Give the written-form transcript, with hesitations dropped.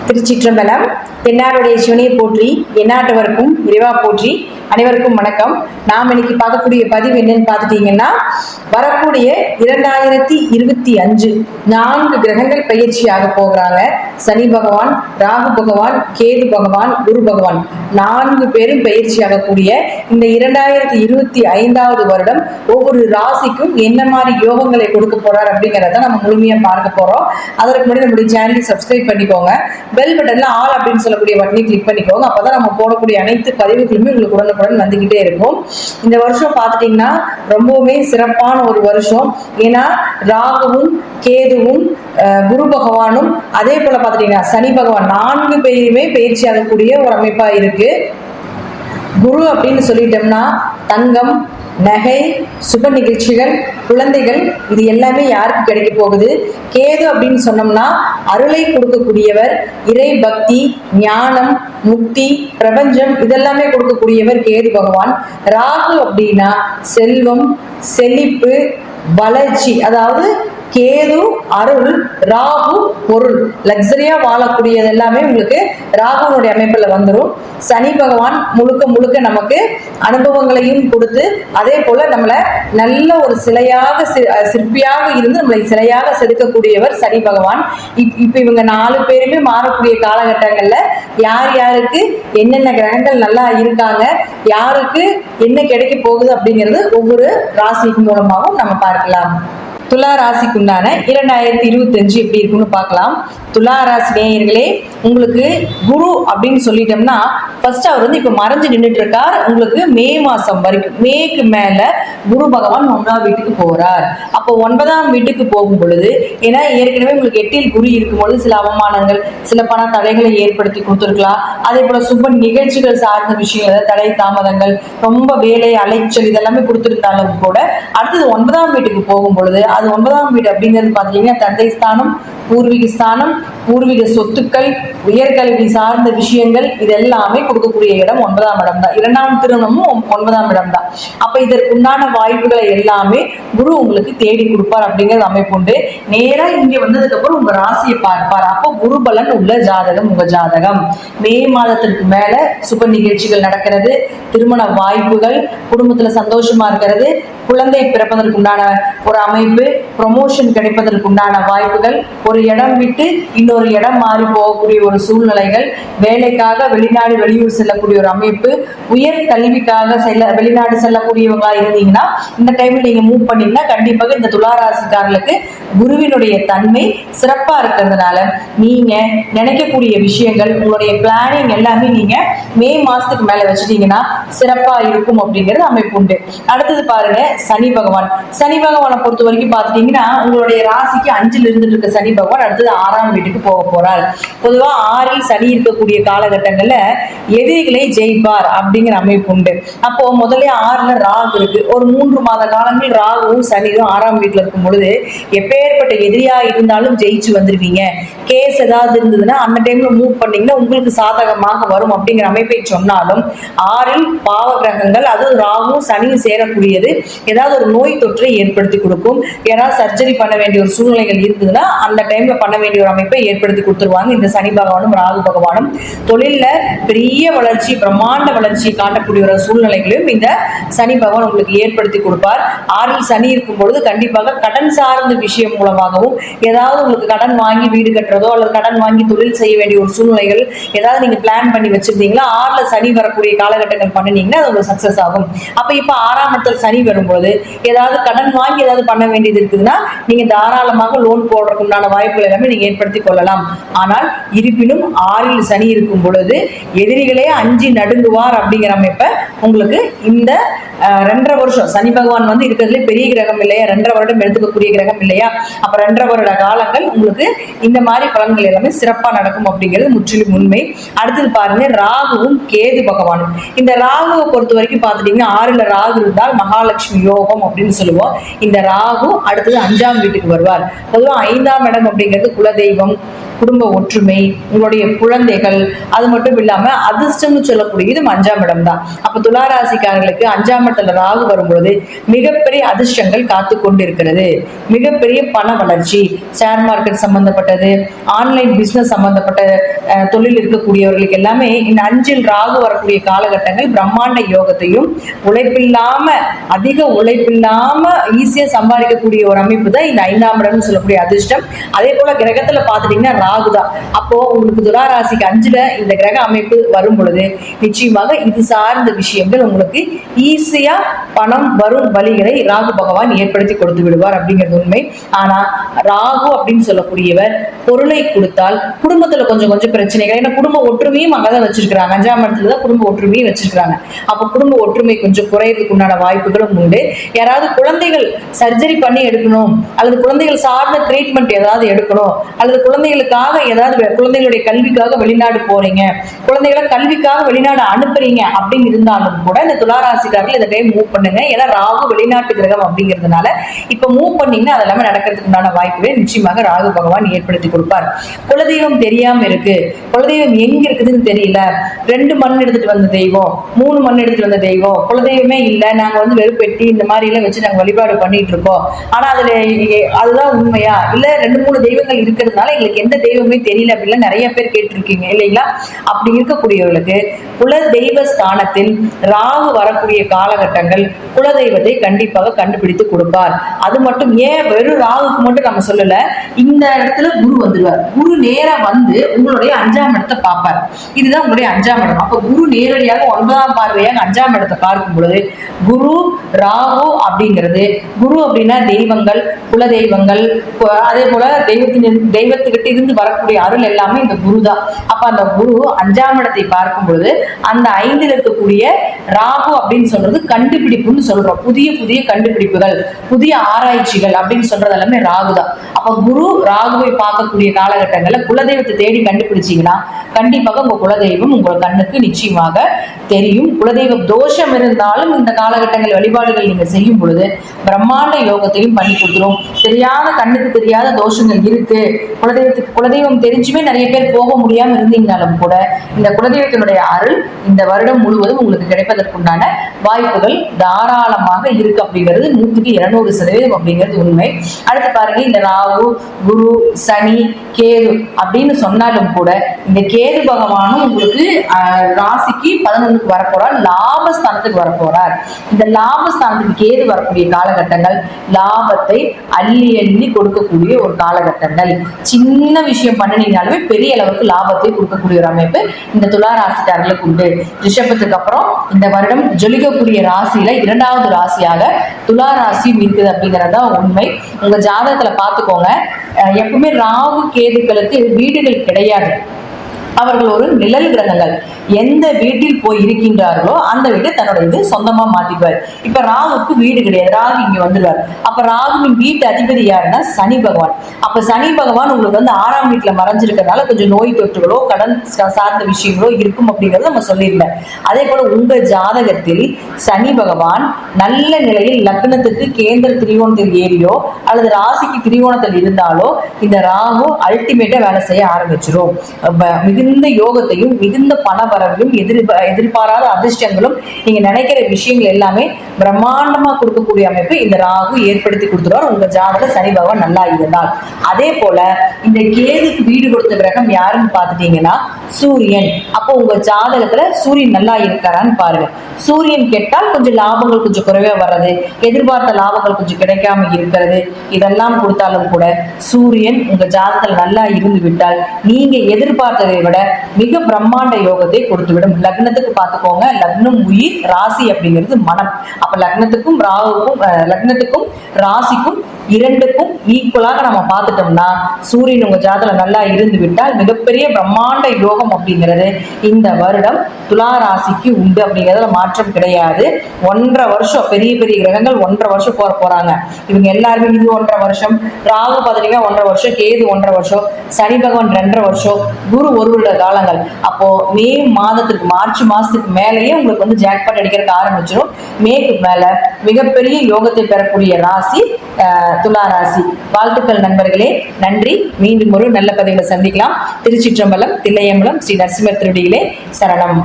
திருச்சிற்றம்பலம். தென்னாருடைய சிவனையை போற்றி, எந்நாட்டவருக்கும் இறைவா போற்றி. அனைவருக்கும் வணக்கம். நாம் இன்னைக்கு பார்க்கக்கூடிய பதிவு என்னன்னு பார்த்துட்டீங்கன்னா, வரக்கூடிய 2025 4 கிரகங்கள் பயிற்சியாக போகிறாங்க. சனி பகவான், ராகு பகவான், கேது பகவான், குரு பகவான் 4 பேரும் பயிற்சியாகக்கூடிய இந்த 2025வது வருடம் ஒவ்வொரு ராசிக்கும் என்ன மாதிரி யோகங்களை கொடுக்க போறார் அப்படிங்கிறத நம்ம முழுமையா பார்க்க போறோம். அதற்கு முன்னாடி நம்மளுடைய சேனலை சப்ஸ்கிரைப் பண்ணிக்கோங்க. பெல் பட்டன்ல ஆல் அப்படின்னு சொல்லக்கூடிய பட்டனை கிளிக் பண்ணிக்கோங்க. அப்பதான் நம்ம போடக்கூடிய அனைத்து பதிவுகளுமே உங்களுக்கு உடனுக்குடன் வந்துகிட்டே இருக்கும். இந்த வருஷம் பார்த்துட்டீங்கன்னா ரொம்பவுமே சிறப்பான ஒரு வருஷம். ஏன்னா ராகுவும் கேதுவும் குரு பகவானும் அதே போல பார்த்துட்டீங்கன்னா சனி பகவான் 4 பேருமே பயிற்சி ஆகக்கூடிய ஒரு அமைப்பா இருக்கு. குரு அப்படின்னு சொல்லிட்டோம்னா தங்கம், நகை, சுப நிகழ்ச்சிகள், குழந்தைகள், இது எல்லாமே யாருக்கு கிடைக்க போகுது. கேது அப்படின்னு சொன்னோம்னா அருளை கொடுக்கக்கூடியவர், இறை பக்தி, ஞானம், முக்தி, பிரபஞ்சம் இதெல்லாமே கொடுக்கக்கூடியவர் கேது பகவான். ராகு அப்படின்னா செல்வம், செழிப்பு, வளர்ச்சி. அதாவது கேது அருள், ராகு பொருள், லக்ஸரியா வாழக்கூடியது எல்லாமே உங்களுக்கு ராகுனுடைய அமைப்புல வந்துடும். சனி பகவான் முழுக்க முழுக்க நமக்கு அனுபவங்களையும் கொடுத்து அதே போல நம்மளை நல்ல ஒரு சிலையாக சிற்பியாக இருந்து நம்மளை சிலையாக செதுக்கக்கூடியவர் சனி பகவான். இப்ப இவங்க 4 பேருமே மாறக்கூடிய காலகட்டங்கள்ல யார் யாருக்கு என்னென்ன கிரகங்கள் நல்லா இருக்காங்க, யாருக்கு என்ன கிடைக்க போகுது அப்படிங்கிறது ஒவ்வொரு ராசிக்கு மூலமாகவும் நம்ம பார்க்கலாம். துலா ராசிக்குண்டான 2025 எப்படி இருக்குன்னு பார்க்கலாம். துலா ராசி நேயர்களே, உங்களுக்கு குரு அப்படின்னு சொல்லிட்டோம்னா ஃபர்ஸ்ட் அவர் வந்து இப்ப மறைஞ்சு நின்றுட்டு இருக்கார். உங்களுக்கு மே மாசம் வரைக்கும், மேக்கு மேல குரு பகவான் 9ஆம் வீட்டுக்கு போறார். அப்போ 9ஆம் வீட்டுக்கு போகும் பொழுது, ஏன்னா ஏற்கனவே உங்களுக்கு 8இல் குரு இருக்கும்பொழுது சில அவமானங்கள், சில பண தடைகளை ஏற்படுத்தி கொடுத்துருக்கலாம். அதே போல சுப நிகழ்ச்சிகள் சார்ந்த விஷயங்கள், தடை தாமதங்கள், ரொம்ப வேலை அலைச்சல் இதெல்லாமே கொடுத்துருந்தாலும் கூட அடுத்தது 9ஆம் வீட்டுக்கு போகும் பொழுது, அது 9ஆம் வீடு அப்படிங்கிறது பார்த்தீங்கன்னா தந்தை ஸ்தானம், பூர்வீக ஸ்தானம், பூர்வீக சொத்துக்கள், உயர்கல்வி சார்ந்த விஷயங்கள், இது எல்லாமே கொடுக்கக்கூடிய இடம் 9ஆம் இடம் தான். 2ஆம் திருமணமும் 9ஆம் இடம் தான். அப்ப இதற்குண்டான வாய்ப்புகளை எல்லாமே குரு உங்களுக்கு தேடி கொடுப்பார் அப்படிங்கிறது அமைப்பு உண்டு. நேரா இங்க வந்ததுக்கு அப்புறம் உங்க ராசியை பார்ப்பார். அப்போ குரு பலன் உள்ள ஜாதகம் உங்க ஜாதகம். மே மாதத்திற்கு மேல சுப நிகழ்ச்சிகள் நடக்கிறது, திருமண வாய்ப்புகள், குடும்பத்துல சந்தோஷமா இருக்கிறது, குழந்தை பிறப்பதற்குண்டான ஒரு அமைப்பு, ப்ரொமோஷன் கிடைப்பதற்குண்டான வாய்ப்புகள், ஒரு இடம் விட்டு இன்னொரு இடம் மாறி போகக்கூடிய ஒரு சூழ்நிலைகள், வேலைக்காக வெளிநாடு வெளியூர் செல்லக்கூடிய ஒரு அமைப்பு, உயர் கல்விக்காக வெளிநாடு செல்லக்கூடியவங்களா இருந்தீங்கன்னா இந்த டைம்ல நீங்க மூவ் பண்ணீங்கன்னா கண்டிப்பாக இந்த துளாராசிக்காரர்களுக்கு குருவினுடைய தன்மை சிறப்பா இருக்கிறதுனால நீங்க நினைக்கக்கூடிய விஷயங்கள், உங்களுடைய பிளானிங் எல்லாமே நீங்க மே மாசத்துக்கு மேல வச்சுட்டீங்கன்னா சிறப்பா இருக்கும் அப்படிங்கிறது அமைப்பு உண்டு. அடுத்தது பாருங்க சனி பகவான். சனி பகவானை பொறுத்த வரைக்கும் பார்த்துட்டீங்கன்னா உங்களுடைய ராசிக்கு 5ல் இருந்துட்டு இருக்க சனி பகவான் அடுத்தது 6ஆம் வீட்டுக்கு போக போறார். பொதுவா 6ல் சனி இருக்கக்கூடிய காலகட்டங்கள்ல எதிரிகளை ஜெயிப்பார் அப்படிங்கிற அமைப்பு உண்டு. அப்போ முதல்ல 6ல ராகு இருக்கு. ஒரு 3 மாத காலங்கள் ராகுவும் சனியும் 6ஆம் வீட்டுல இருக்கும் பொழுது எப்பேற்பட்ட எதிரியா இருந்தாலும் ஜெயிச்சு வந்துருவீங்க. கேஸ் ஏதாவது இருந்ததுன்னா அந்த டைம்ல மூவ் பண்ணீங்கன்னா உங்களுக்கு சாதகமாக வரும் அப்படிங்கிற அமைப்பை சொன்னாலும் 6ல் பாவ கிரகங்கள், அதுவும் ராகுவும் சனியும் சேரக்கூடியது ஏதாவது ஒரு நோய் தொற்றை ஏற்படுத்தி கொடுக்கும். ஏதாவது சர்ஜரி பண்ண வேண்டிய ஒரு சூழ்நிலைகள் இருந்ததுன்னா அந்த டைம்ல பண்ண வேண்டிய ஒரு அமைப்பை ஏற்படுத்தி கொடுத்துருவாங்க இந்த சனி பகவானும் ராகு பகவானும். தொழில்ல பெரிய வளர்ச்சி, பிரம்மாண்ட வளர்ச்சி காட்டக்கூடிய ஒரு சூழ்நிலைகளையும் இந்த சனி பகவான் உங்களுக்கு ஏற்படுத்தி கொடுப்பார். 6ல் சனி இருக்கும் பொழுது கண்டிப்பாக கடன் சார்ந்த விஷயம் மூலமாகவும், ஏதாவது உங்களுக்கு கடன் வாங்கி வீடு கட்டுறதோ அல்லது கடன் வாங்கி தொழில் செய்ய வேண்டிய ஒரு சூழ்நிலைகள் ஏதாவது நீங்க பிளான் பண்ணி வச்சிருந்தீங்களா, 6ல சனி வரக்கூடிய காலகட்டங்கள் பண்ணினீங்கன்னா அது உங்களுக்கு சக்சஸ் ஆகும். அப்ப இப்ப 6ஆம் இடத்துல சனி வரும்போது ஏதாவது கடன் வாங்கி ஏதாவது பண்ண வேண்டியது இருக்குதுன்னா நீங்க தாராளமாக லோன் போடுறதுக்கு உண்டான வாய்ப்புகள் எல்லாமே நீங்க ஏற்படுத்தி கொள்ளலாம். ஆனால் இருப்பினும் 6ல் சனி இருக்கும் பொழுது எதிரிகளே அஞ்சி நடுங்குவார் அப்படிங்கிற அமைப்ப உங்களுக்கு இந்த 2.5 வருஷம் சனி பகவான் வந்து இருக்கிறதுல பெரிய கிரகம் இல்லையா, 2.5 வருடம் எடுத்துக்கக்கூடிய கிரகம் இல்லையா, அப்ப 2.5 வருட காலங்கள் உங்களுக்கு இந்த மாதிரி பலன்கள் எல்லாமே சிறப்பா நடக்கும் அப்படிங்கிறது முற்றிலும் உண்மை. அடுத்தது பாருங்க ராகுவும் கேது பகவானும். இந்த ராகுவை பொறுத்த வரைக்கும் பார்த்துட்டீங்கன்னா 6ல ராகு இருந்தால் மகாலட்சுமி யோகம் அப்படின்னு சொல்லுவோம். இந்த ராகு அடுத்தது 5ஆம் வீட்டுக்கு வருவார். பொதுவாக 5ஆம் இடம் அப்படிங்கிறது குலதெய்வம், குடும்ப ஒற்றுமை, உங்களுடைய குழந்தைகள், அது மட்டும் இல்லாம அதிர்ஷ்டம்னு சொல்லக்கூடியது 5ஆம் இடம் தான். அப்ப துளாராசிக்காரர்களுக்கு 5ஆம் இடத்துல ராகு வரும்பொழுது மிகப்பெரிய அதிர்ஷ்டங்கள் காத்து கொண்டு இருக்கிறது. மிகப்பெரிய பண வளர்ச்சி, ஷேர் மார்க்கெட் சம்பந்தப்பட்டது, ஆன்லைன் பிசினஸ் சம்பந்தப்பட்ட தொழில் இருக்கக்கூடியவர்களுக்கு எல்லாமே இந்த 5இல் ராகு வரக்கூடிய காலகட்டங்கள் பிரம்மாண்ட யோகத்தையும், உழைப்பில்லாம அதிக உழைப்பில்லாம ஈஸியா சம்பாதிக்கக்கூடிய ஒரு அமைப்பு தான் இந்த 5ஆம் இடம்னு சொல்லக்கூடிய அதிர்ஷ்டம். அதே போல கிரகத்துல பாத்துட்டீங்கன்னா ராகு தான். அப்போ உங்களுக்கு துளாராசிக்கு 5ல இந்த கிரக அமைப்பு வரும் பொழுது நிச்சயமாக இது சார்ந்த விஷயங்கள் உங்களுக்கு ஈஸியா பணம் வரும் வழிகளை ராகு பகவான் ஏற்படுத்தி கொடுத்து விடுவார் அப்படிங்கிறது உண்மை. ஆனா ராகு அப்படின்னு சொல்லக்கூடியவர் பொருளை கொடுத்தால் குடும்பத்துல கொஞ்சம் கொஞ்சம் பிரச்சனைகள், ஏன்னா குடும்ப ஒற்றுமையும் அங்கதான் வச்சிருக்காங்க. 5ஆம் இடத்துல தான் குடும்ப ஒற்றுமையும் வச்சிருக்காங்க. அப்ப குடும்ப ஒற்றுமை கொஞ்சம் குறையறதுக்கு உண்டான வாய்ப்புகளும் உண்டு. யாராவது குழந்தைகள் சர்ஜரி பண்ணி எடுக்கணும், அல்லது குழந்தைகள் சார்ந்த ட்ரீட்மெண்ட் ஏதாவது எடுக்கணும், அல்லது குழந்தைகளுக்காக ஏதாவது குழந்தைகளுடைய கல்விக்காக வெளிநாடு போறீங்க, குழந்தைகளை கல்விக்காக வெளிநாடு அனுப்புறீங்க அப்படின்னு இருந்தாலும் கூட இந்த துளாராசிக்காரர்கள் இந்த டைம் மூவ் பண்ணுங்க. ஏன்னா ராகு வெளிநாட்டு கிரகம் அப்படிங்கிறதுனால இப்ப மூவ் பண்ணீங்கன்னா அது எல்லாமே நடக்கிறதுக்கு உண்டான வாய்ப்புகளை நிச்சயமாக ராகு பகவான் ஏற்படுத்தி கொடுப்பார். குலதெய்வம் தெரியாம இருக்கு, குலதெய்வம் எங்க இருக்குதுன்னு தெரியல, 2 மண் எடுத்துட்டு வந்த தெய்வம், 3 மண் எடுத்துட்டு வந்த தெய்வம், குலதெய்வமே இல்ல, நாங்க வெறுப்பெட்டி இந்த மாதிரி எல்லாம் வச்சு நாங்க வழிபாடு பண்ணிட்டு இருக்கோம், ஆனா அதுதான் உண்மையா இல்ல 2-3 தெய்வங்கள் இருக்கிறதுனால எங்களுக்கு எந்த தெய்வமே தெரியல அப்படிலாம் நிறைய பேர் கேட்டிருக்கீங்க இல்லைங்களா? அப்படி இருக்கக்கூடியவர்களுக்கு குலதெய்வ ஸ்தானத்தில் ராகு வரக்கூடிய காலகட்டங்கள் குலதெய்வத்தை கண்டிப்பாக கண்டுபிடித்து கொடுப்பார். அது மட்டும் ஏன் வெறும் ராகுக்கு மட்டும் நம்ம சொல்லல, இந்த இடத்துல குரு வந்துடுவார். குரு நேரா வந்து உங்களுடைய 5ஆம் இடத்தை பார்ப்பார். இதுதான் உங்களுடைய 5ஆம் இடம். அப்ப குரு நேரடியாக 9ஆம் பார்வையாக 5ஆம் இடத்தை பார்க்கும் பொழுது குரு ராகு அப்படிங்கிறது, குரு அப்படின்னா தெய்வங்கள், குல தெய்வங்கள், அதே போல தெய்வத்துக்கிட்ட இருந்து வரக்கூடிய அருள் எல்லாமே இந்த குரு தான். அப்ப அந்த குரு 5ஆம் இடத்தை பார்க்கும் பொழுது அந்த 5ல் இருக்கக்கூடிய ராகு அப்படின்னு சொல்றது கண்டுபிடிப்புன்னு சொல்றோம். புதிய புதிய கண்டுபிடிப்புகள், புதிய ஆராய்ச்சிகள் அப்படின்னு சொல்றது எல்லாமே ராகு தான். அப்ப குரு ராகுவை பார்க்கக்கூடிய காலகட்டங்கள்ல குலதெய்வத்தை தேடி கண்டுபிடிச்சீங்கன்னா கண்டிப்பாக உங்க குலதெய்வம் உங்கள் கண்ணுக்கு நிச்சயமாக தெரியும். குலதெய்வ தோஷம் இருந்தாலும் இந்த காலகட்டங்கள் வழிபாடுகள் நீங்க செய்யும் பொழுது பிரம்மாண்ட யோகத்தையும் பண்ணி கொடுத்துரும். தெரியாத கண்ணுக்கு தெரியாத தோஷங்கள் இருக்கு, குலதெய்வம் தெரிஞ்சுமே நிறைய பேர் போக முடியாம இருந்தீங்கனாலும் கூட இந்த குலதெய்வத்தினுடைய அருள் இந்த வருடம் முழுவதும் உங்களுக்கு கிடைப்பதற்குண்டான வாய்ப்புகள் தாராளமாக இருக்கு அப்படிங்கிறது 100% அப்படிங்கிறது உண்மை. அடுத்து பாருங்க, இந்த ராகு, குரு, சனி, கேது அப்படின்னு சொன்னாலும் கூட இந்த கேது பகவானும் உங்களுக்கு ராசிக்கு 11க்கு வரப்போறார், லாபஸ்தானத்துக்கு வரப்போறார். இந்த லாபஸ்தானத்துக்கு கேது வரக்கூடிய காலகட்டங்கள் லாபத்தை அள்ளி அள்ளி கொடுக்கக்கூடிய ஒரு காலகட்டங்கள். சின்ன விஷயம் பண்ணினீங்கனாலுமே பெரிய அளவுக்கு லாபத்தை கொடுக்கக்கூடிய ஒரு அமைப்பு இந்த துலா ராசிக்காரர்களுக்கு உண்டு. ரிஷபத்துக்கு அப்புறம் இந்த வருடம் ஜொலிக்கக்கூடிய ராசியில 2வது ராசியாக துலா ராசியும் இருக்குது அப்படிங்கறதா உண்மை. உங்க ஜாதகத்துல பாத்துக்கோங்க, எப்பவுமே ராகு கேதுக்களுக்கு வீடுகள் கிடையாது. அவர்கள் ஒரு நிழல் கிரகங்கள். எந்த வீட்டில் போய் இருக்கின்றார்களோ அந்த வீட்டை தன்னோட இது சொந்தமா மாத்திக்குவார். இப்ப ராகுக்கு வீடு கிடையாது, ராகு இங்க வந்துடுவார். அப்ப ராகுவின் வீட்டு அதிபதி யாருன்னா சனி பகவான். அப்ப சனி பகவான் உங்களுக்கு 6ஆம் வீட்டுல மறைஞ்சிருக்கிறதுனால கொஞ்சம் நோய் தொற்றுகளோ கடன் சார்ந்த விஷயங்களோ இருக்கும் அப்படிங்கறத நம்ம சொல்லியிருந்தேன். அதே போல உங்க ஜாதகத்தில் சனி பகவான் நல்ல நிலையில் லக்னத்துக்கு கேந்திர திரிகோணத்தில் ஏறியோ அல்லது ராசிக்கு திரிகோணத்தில் இருந்தாலோ இந்த ராகு அல்டிமேட்டா வேலை செய்ய ஆரம்பிச்சிடும். மிகுந்த யோகத்தையும் மிகுந்த பண வரவையும் எதிர்பாராத அதிர்ஷ்டங்களும் நீங்க நினைக்கிற விஷயங்கள் எல்லாமே பிரம்மாண்டமா கொடுக்கக்கூடிய அமைப்பு இந்த ராகு ஏற்படுத்தி கொடுத்துருவார் உங்க ஜாதக சனி பகவான் நல்லா இருந்தால். அதே போல இந்த கேதுக்கு வீடு கொடுத்த கிரகம் யாருன்னு பாத்துட்டீங்கன்னா சூரியன். அப்போ உங்க ஜாதகத்துல சூரியன் நல்லா இருக்காரான்னு பாருங்க. சூரியன் கெட்டால் கொஞ்சம் லாபங்கள் கொஞ்சம் குறைவா வர்றது, எதிர்பார்த்த லாபங்கள் கொஞ்சம் கிடைக்காம இருக்கிறது, இதெல்லாம் கொடுத்தாலும் கூட சூரியன் உங்க ஜாதகத்துல நல்லா இருந்து விட்டால் நீங்க எதிர்பார்த்ததை விட மிக பிரம்மாண்ட யோகத்தை கொடுத்துவிடும். லக்னத்துக்கு பார்த்துக்கோங்க, லக்னம் உயிர், ராசி அப்படிங்கிறது மனம். அப்ப லக்னத்துக்கும் ராகுக்கும் லக்னத்துக்கும் ராசிக்கும் 2க்கும் ஈக்குவலாக நம்ம பார்த்துட்டோம்னா சூரியன் உங்க ஜாதகம் நல்லா இருந்து விட்டால் மிகப்பெரிய பிரம்மாண்ட யோகம் அப்படிங்கிறது இந்த வருடம் துலா ராசிக்கு உண்டு அப்படிங்கிறதுல மாற்றம் கிடையாது. 1.5 வருஷம் பெரிய பெரிய கிரகங்கள் 1.5 வருஷம் போறாங்க. இவங்க எல்லாருமே இது 1.5 வருஷம், ராகு பாத்தீங்கன்னா 1.5 வருஷம், கேது 1.5 வருஷம், சனி பகவான் 2.5 வருஷம், குரு 1 வருட காலங்கள். அப்போ மே மாதத்திற்கு மார்ச் மாசத்துக்கு மேலேயே உங்களுக்கு வந்து ஜாக்பாட் அடிக்கிறதுக்கு ஆரம்பிச்சிடும். மேக்கு மேல மிகப்பெரிய யோகத்தை பெறக்கூடிய ராசி துலா ராசி. வாழ்த்துக்கள் நண்பர்களே, நன்றி. மீண்டும் ஒரு நல்ல பதிவில் சந்திக்கலாம். திருச்சிற்றம்பலம், தில்லையம்பலம், ஸ்ரீ நரசிம்மர் திருவடிகளே சரணம்.